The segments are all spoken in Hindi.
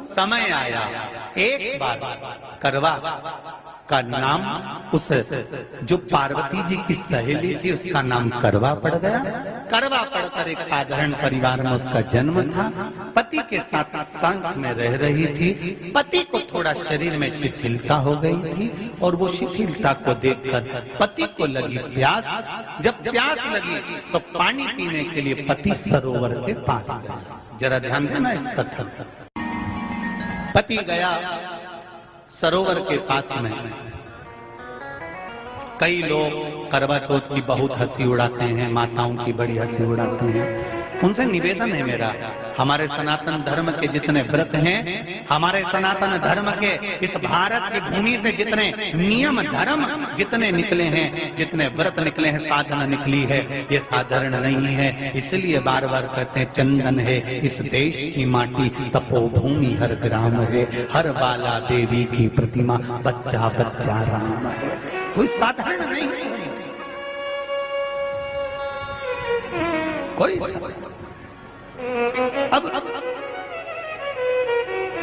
समय आया। एक बार करवा का नाम उस जो पार्वती जी की सहेली थी उसका नाम करवा पड़ गया। करवा पड़कर एक साधारण परिवार में उसका जन्म था। पति के साथ संग में रह रही थी। पति को थोड़ा शरीर में शिथिलता हो गई थी और वो शिथिलता को देखकर पति को लगी प्यास। जब प्यास लगी तो पानी पीने के लिए पति सरोवर के पास गया। जरा ध्यान देना इस कथन पर। पति गया सरोवर के पास में। कई लोग करवा चौथ की बहुत हंसी उड़ाते हैं, माताओं की बड़ी हंसी उड़ाते हैं। उनसे निवेदन है मेरा, हमारे सनातन धर्म के जितने व्रत हैं, हमारे सनातन धर्म के इस भारत की भूमि से जितने नियम धर्म जितने निकले हैं, जितने व्रत निकले हैं, साधना निकली है, ये साधारण नहीं है। इसलिए बार बार कहते हैं चंदन है इस देश की माटी, तपोभूमि हर ग्राम है, हर बाला देवी की प्रतिमा, बच्चा बच्चा राम है। कोई साधारण नहीं है, कोई अब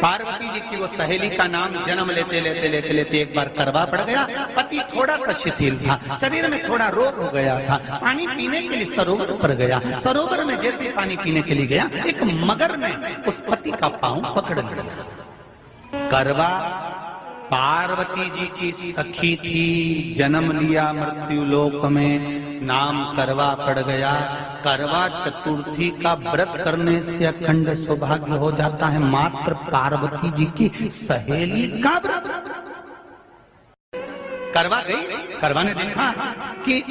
पार्वती जी की वो सहेली का नाम जन्म लेते लेते लेते लेते एक बार करवा पड़ गया। पति थोड़ा सा शिथिल था, शरीर में थोड़ा रोग हो गया था। पानी पीने के लिए सरोवर पर गया। सरोवर में जैसे पानी पीने के लिए गया, एक मगर ने उस पति का पांव पकड़ लिया। करवा पार्वती जी की सखी थी, जन्म लिया मृत्यु लोक में, नाम करवा पड़ गया। करवा चतुर्थी का व्रत करने से अखंड सौभाग्य हो जाता है। मात्र पार्वती जी की सहेली का व्रत। करवा गई, करवा ने देखा कि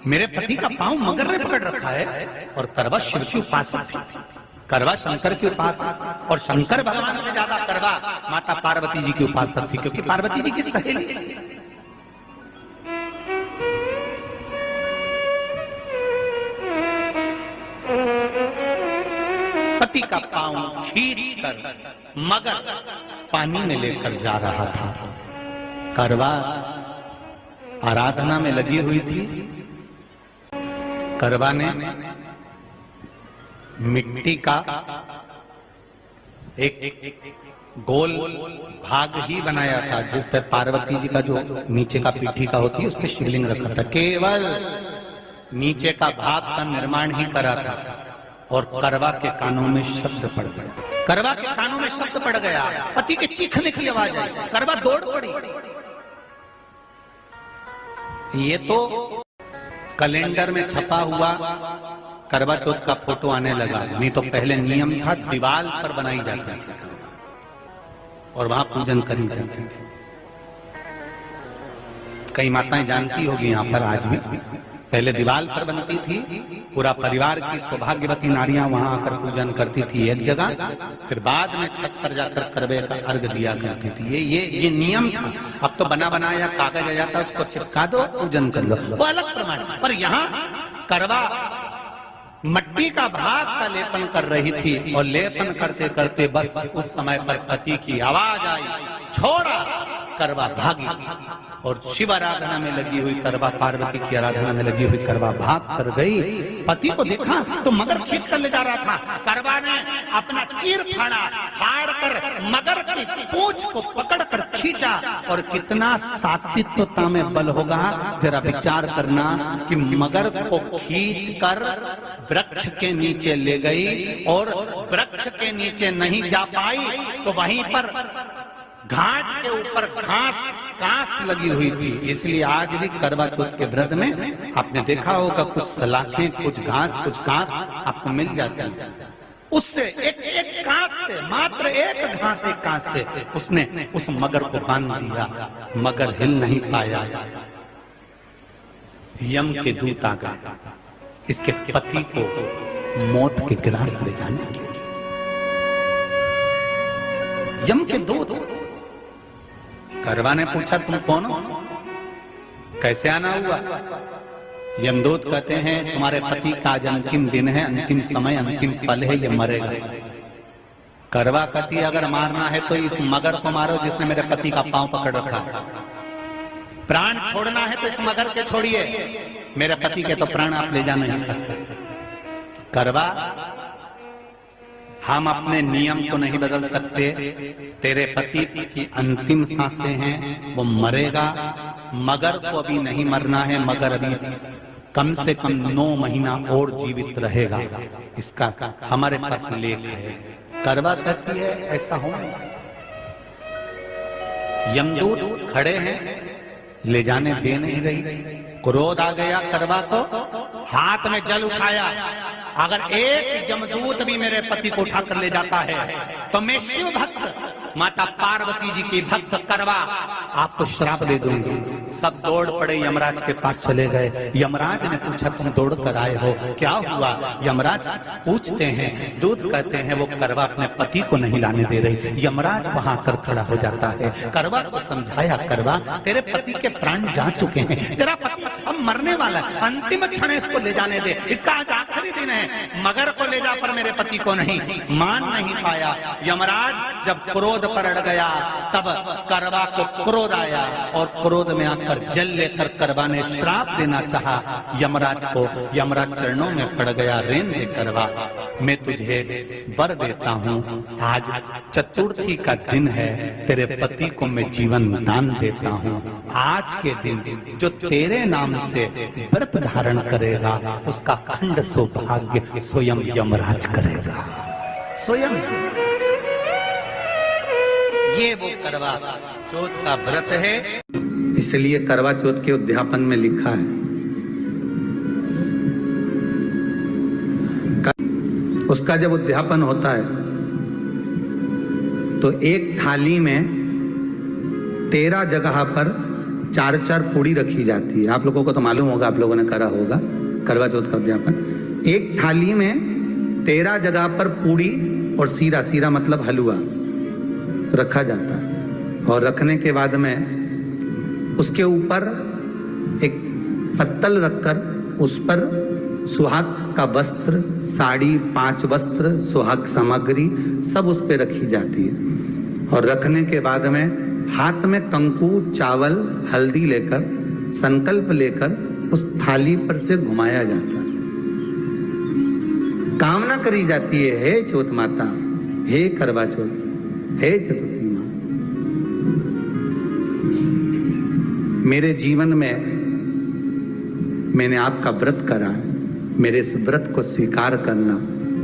मेरे पति का पांव मगर ने पकड़ रखा है और करवा शिव की उपासक थी। करवा शंकर के उपासक और शंकर भगवान से ज्यादा करवा माता पार्वती जी की उपासक थी, क्योंकि पार्वती जी की सहेली थी। पति का पांव खींच कर मगर पानी में लेकर जा रहा था। करवा आराधना में लगी हुई थी। करवा ने मिट्टी का एक गोल भाग ही बनाया था, जिस पे पार्वती जी का जो नीचे का पीठी का होती है उस पे शिवलिंग रखा था। केवल नीचे का भाग का निर्माण ही करा था और करवा के कानों में शब्द पड़ गया। करवा के कानों में शब्द पड़ गया, पति के चीखने की आवाज आई। करवा दौड़ पड़ी। ये तो कैलेंडर में छपा हुआ करवा चौथ का फोटो आने लगा, नहीं तो पहले नियम था दीवार पर बनाई जाती थी और वहां पूजन करी जाती थी। कई माताएं जानती होगी यहाँ पर आज भी, पहले दीवार पर बनती थी, पूरा परिवार की सौभाग्यवती नारियां वहां आकर पूजन करती थी एक जगह, फिर बाद में छत पर जाकर करवे का अर्घ दिया करती थी। ये नियम था। अब तो बना बनाया कागज आ जाता, उसको चिपका दो, पूजन कर लो, वो अलग प्रमाण। पर यहाँ करवा मट्टी का भाग का लेपन कर रही थी और लेपन करते करते बस उस समय पर पति की आवाज आई, छोड़ा। करवा भागी और शिव आराधना में लगी हुई करवा, पार्वती की आराधना में लगी हुई करवा भाग कर गई। पति को देखा तो मगर खींच कर ले जा रहा था। करवा ने अपना चीर फाड़ कर मगर की पूंछ को पकड़ कर खींचा। और कितना सात्विकता में बल होगा, जरा विचार करना कि मगर को खींच कर वृक्ष के नीचे ले गई और वृक्ष के नीचे नहीं जा पाई तो वहीं पर घाट के ऊपर घास लगी हुई थी। इसलिए आज भी करवा चौथ के व्रत में आपने देखा होगा कुछ सलाखें, कुछ घास आपको मिल जाती है। उससे एक घास से, मात्र एक घास, एक घास से उसने उस मगर को बांध दिया। मगर हिल नहीं पाया। यम के दूत आ गए इसके पति को मौत के ग्रास ले जाने के लिए। यम के दूत। करवा ने पूछा तुम कौन हो, कैसे आना हुआ? यमदूत कहते हैं तुम्हारे पति का आज अंतिम दिन है, अंतिम समय, अंतिम पल है, ये मरेगा। करवा कहती अगर मारना है तो इस मगर को मारो जिसने मेरे पति का पांव पकड़ रखा। प्राण छोड़ना है तो इस मगर के छोड़िए, मेरे पति के तो प्राण आप ले जा नहीं सकते। करवा हम अपने नियम को नहीं बदल सकते। तेरे पति की अंतिम सांसें हैं, वो मरेगा। मगर को अभी नहीं मरना है, मगर अभी कम से कम 9 महीना और जीवित रहेगा। इसका हमारे पास लेख है। करवा कहती है ऐसा हो नहीं सकता। यमदूत खड़े हैं, ले जाने दे नहीं रही। क्रोध आ गया करवा को, हाथ में जल उठाया। अगर एक यमदूत भी मेरे पति को उठाकर ले जाता है तो मैं शिव भक्त माता पार्वती जी की भक्त करवा आपको श्राप दे दूंगी। सब दौड़ पड़े, यमराज के पास चले गए। यमराज ने पूछा तुम दौड़ कर आए हो, क्या हुआ? यमराज पूछते हैं, दूत कहते हैं वो करवा अपने पति को नहीं लाने दे रही। यमराज वहां कर खड़ा हो जाता है। करवा को समझाया, करवा तेरे पति के प्राण जा चुके हैं, तेरा पति अब मरने वाला है, अंतिम क्षण इसको ले जाने दे, इसका आज आखिरी दिन है। मगर को ले जा पर मेरे पति को नहीं। मान नहीं पाया। यमराज जब क्रोध पर अड़ गया तब करवा को क्रोध आया और क्रोध में आकर जल लेकर करवा ने श्राप देना चाहा यमराज को। यमराज चरणों में पड़ गया, रेन दे करवा, मैं तुझे वर देता हूँ। आज चतुर्थी का दिन है, तेरे पति को मैं जीवन दान देता हूँ। आज के दिन जो तेरे नाम से व्रत धारण करेगा उसका खंड सौभाग्य स्वयं यमराज करेगा। स्वयं ये वो करवा चौथ का व्रत है। इसलिए करवा चौथ के उद्यापन में लिखा है, उसका जब उद्यापन होता है तो एक थाली में 13 जगह पर 4-4 पूड़ी रखी जाती है। आप लोगों को तो मालूम होगा, आप लोगों ने करा होगा करवा चौथ का उद्यापन। एक थाली में 13 जगह पर पूड़ी और सीरा, सीरा मतलब हलवा रखा जाता है। और रखने के बाद में उसके ऊपर एक पत्तल रखकर उस पर सुहाग का वस्त्र, साड़ी, 5 वस्त्र, सुहाग सामग्री सब उस पर रखी जाती है। और रखने के बाद में हाथ में कंकु, चावल, हल्दी लेकर संकल्प लेकर उस थाली पर से घुमाया जाता है। कामना करी जाती है, हे चौथ माता, हे करवा चौथ, हे चतुर्थी माँ, मेरे जीवन में मैंने आपका व्रत करा है, मेरे इस व्रत को स्वीकार करना,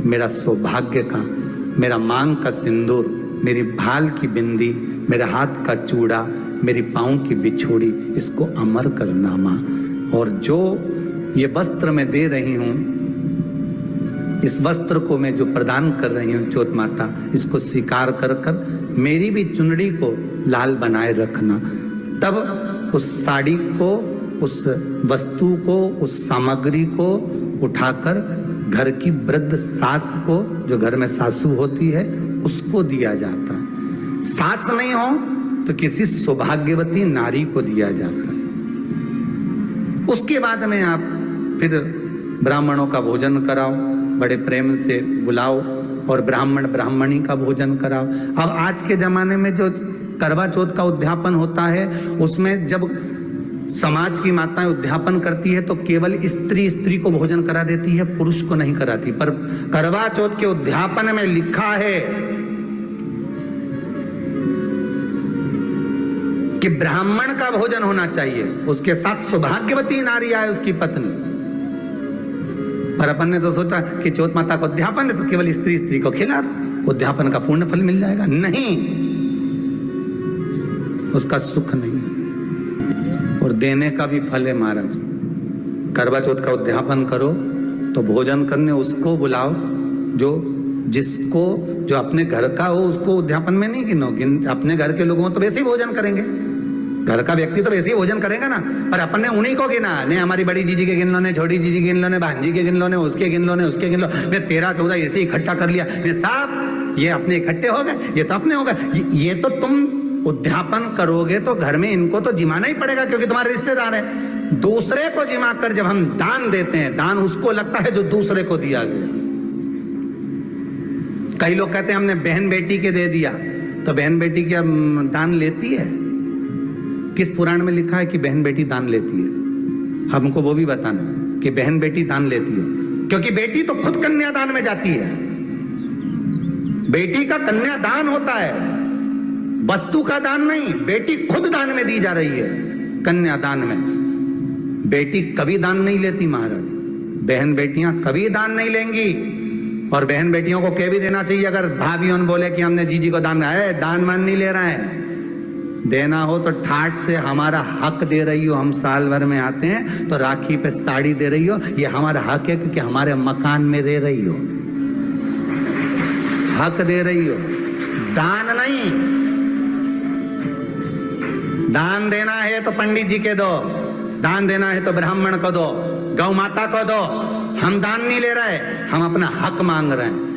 मेरा सौभाग्य का, मेरा मांग का सिंदूर, मेरी भाल की बिंदी, मेरे हाथ का चूड़ा, मेरी पाँव की बिछोड़ी, इसको अमर करना माँ। और जो ये वस्त्र मैं दे रही हूँ, इस वस्त्र को मैं जो प्रदान कर रही हूँ चौथ माता, इसको स्वीकार कर कर मेरी भी चुनड़ी को लाल बनाए रखना। तब उस साड़ी को, उस वस्तु को, उस सामग्री को उठाकर घर की वृद्ध सास को, जो घर में सासू होती है, उसको दिया जाता है। सास नहीं हो तो किसी सौभाग्यवती नारी को दिया जाता है। उसके बाद में आप फिर ब्राह्मणों का भोजन कराओ, बड़े प्रेम से बुलाओ और ब्राह्मण ब्राह्मणी का भोजन कराओ। अब आज के जमाने में जो करवा चौथ का उद्यापन होता है, उसमें जब समाज की माताएं उद्यापन करती है तो केवल स्त्री को भोजन करा देती है, पुरुष को नहीं कराती। पर करवा चौथ के उद्यापन में लिखा है कि ब्राह्मण का भोजन होना चाहिए, उसके साथ सौभाग्यवती नारी आए, उसकी पत्नी। पर अपन ने तो सोचा कि चौथ माता का उद्यापन है तो केवल स्त्री को खिला दो, उद्यापन का पूर्ण फल मिल जाएगा। नहीं, उसका सुख नहीं और देने का भी फल है महाराज। करवा चौथ का उद्यापन करो तो भोजन करने उसको बुलाओ जो अपने घर का हो, उसको उद्यापन में नहीं गिनो। अपने घर के लोगों तो वैसे ही भोजन करेंगे, घर का व्यक्ति तो वैसे ही भोजन करेगा ना। पर अपन ने उन्हीं को गिना, ने हमारी बड़ी जीजी के गिन लो, ने छोटी जीजी गिन लो, ने भांजी के गिन लो, ने उसके गिन लो, ने उसके गिन लो, ने 13-14 ऐसे इकट्ठा कर लिया, ने साहब ये अपने इकट्ठे हो गए, ये तो अपने हो गए। ये तो तुम उद्यापन करोगे तो घर में इनको तो जिमाना ही पड़ेगा क्योंकि तुम्हारे रिश्तेदार हैं। दूसरे को जिमा कर जब हम दान देते हैं, दान उसको लगता है जो दूसरे को दिया गया। कई लोग कहते हैं हमने बहन बेटी के दे दिया, तो बहन बेटी क्या दान लेती है? किस पुराण में लिखा है कि बहन बेटी दान लेती है? हमको वो भी बताना कि बहन बेटी दान लेती है, क्योंकि बेटी तो खुद कन्यादान में जाती है। बेटी का कन्यादान होता है, वस्तु का दान नहीं। बेटी खुद दान में दी जा रही है, कन्यादान में। बेटी कभी दान नहीं लेती महाराज, बहन बेटियां कभी दान नहीं लेंगी। और बहन बेटियों को कह भी देना चाहिए, अगर भाभियों ने बोले कि हमने जीजी को दान है, दान मान नहीं ले रहे हैं, देना हो तो ठाट से हमारा हक दे रही हो। हम साल भर में आते हैं तो राखी पे साड़ी दे रही हो, ये हमारा हक है क्योंकि हमारे मकान में रह रही हो, हक दे रही हो, दान नहीं। दान देना है तो पंडित जी के दो, दान देना है तो ब्राह्मण को दो, गौ माता को दो। हम दान नहीं ले रहे, हम अपना हक मांग रहे हैं।